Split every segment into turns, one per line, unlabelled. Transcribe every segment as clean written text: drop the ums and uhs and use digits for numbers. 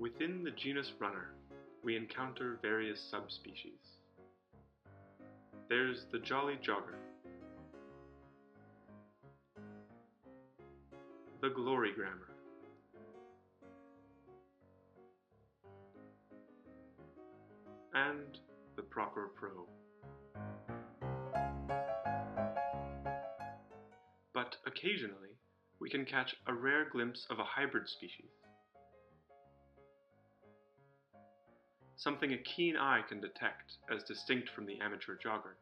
Within the genus runner, we encounter various subspecies. There's the jolly jogger, the glory grammar, and the proper pro. But occasionally, we can catch a rare glimpse of a hybrid species. Something a keen eye can detect as distinct from the amateur jogger,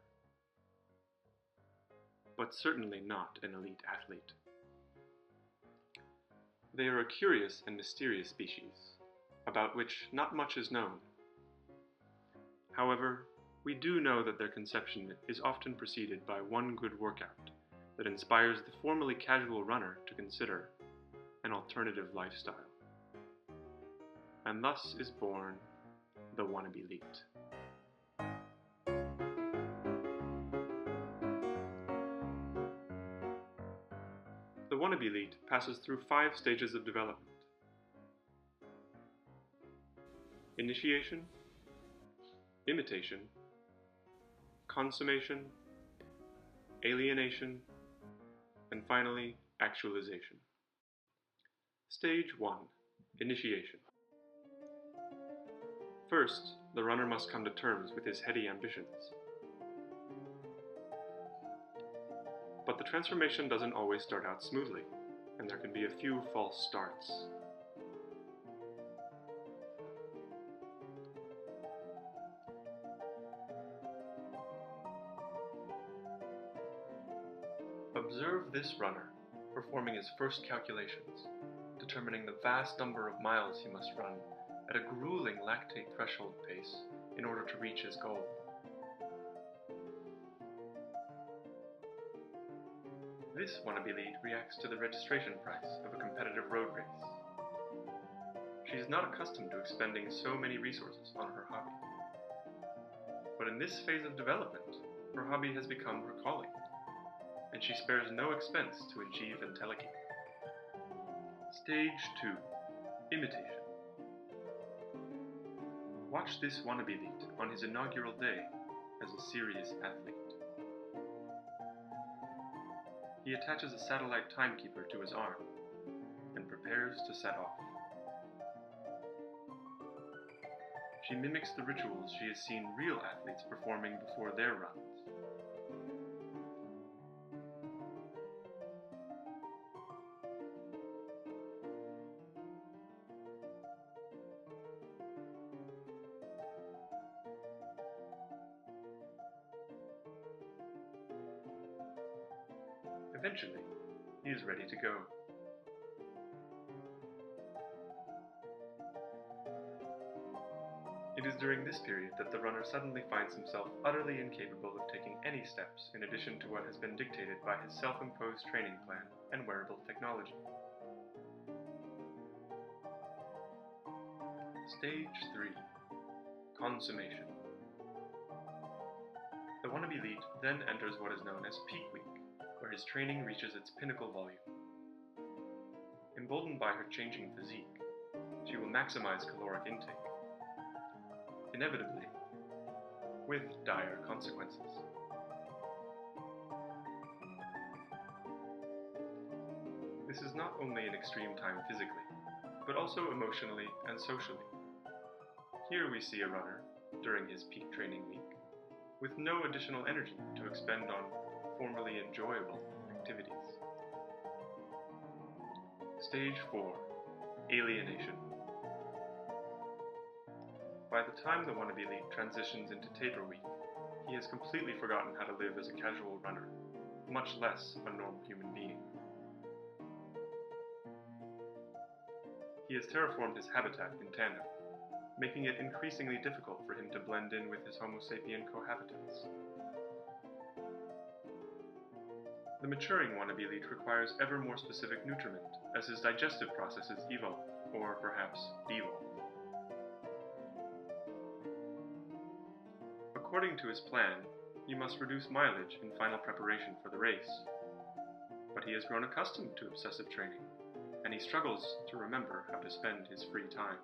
but certainly not an elite athlete. They are a curious and mysterious species, about which not much is known. However, we do know that their conception is often preceded by one good workout that inspires the formerly casual runner to consider an alternative lifestyle. And thus is born the Wannabelite. The Wannabelite passes through 5 stages of development: initiation, imitation, consummation, alienation, and finally, actualization. Stage 1. Initiation. First, the runner must come to terms with his heady ambitions. But the transformation doesn't always start out smoothly, and there can be a few false starts. Observe this runner performing his first calculations, determining the vast number of miles he must run at a grueling lactate threshold pace in order to reach his goal. This Wannabelite reacts to the registration price of a competitive road race. She is not accustomed to expending so many resources on her hobby. But in this phase of development, her hobby has become her calling, and she spares no expense to achieve entelechy. Stage 2. Imitation. Watch this Wannabelite on his inaugural day as a serious athlete. He attaches a satellite timekeeper to his arm and prepares to set off. She mimics the rituals she has seen real athletes performing before their runs. Eventually, he is ready to go. It is during this period that the runner suddenly finds himself utterly incapable of taking any steps in addition to what has been dictated by his self-imposed training plan and wearable technology. Stage 3. Consummation. The Wannabelite then enters what is known as peak week, where his training reaches its pinnacle volume. Emboldened by her changing physique, she will maximize caloric intake, inevitably, with dire consequences. This is not only an extreme time physically, but also emotionally and socially. Here we see a runner, during his peak training week, with no additional energy to expend on formerly enjoyable activities. Stage 4. Alienation. By the time the Wannabelite transitions into taper week, he has completely forgotten how to live as a casual runner, much less a normal human being. He has terraformed his habitat in tandem, making it increasingly difficult for him to blend in with his Homo sapien cohabitants. The maturing Wannabelite requires ever more specific nutriment as his digestive processes evolve, or perhaps devolve. According to his plan, he must reduce mileage in final preparation for the race. But he has grown accustomed to obsessive training, and he struggles to remember how to spend his free time.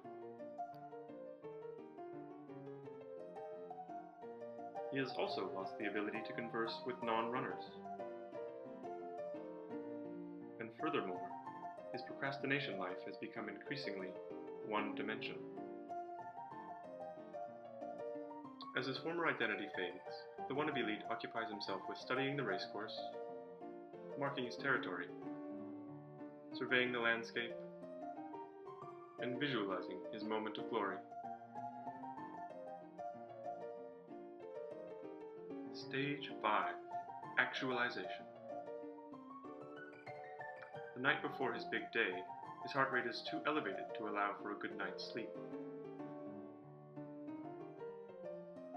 He has also lost the ability to converse with non-runners. And furthermore, his procrastination life has become increasingly one-dimensional. As his former identity fades, the Wannabelite occupies himself with studying the racecourse, marking his territory, surveying the landscape, and visualizing his moment of glory. Stage 5. Actualization. The night before his big day, his heart rate is too elevated to allow for a good night's sleep.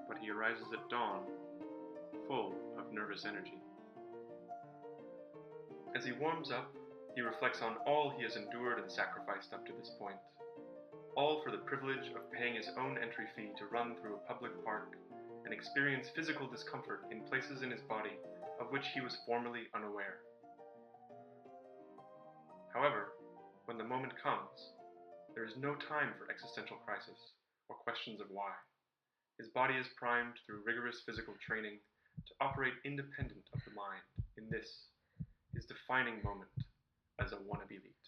But he arises at dawn, full of nervous energy. As he warms up, he reflects on all he has endured and sacrificed up to this point, all for the privilege of paying his own entry fee to run through a public park and experience physical discomfort in places in his body of which he was formerly unaware. However, when the moment comes, there is no time for existential crisis or questions of why. His body is primed through rigorous physical training to operate independent of the mind in this, his defining moment as a Wannabelite.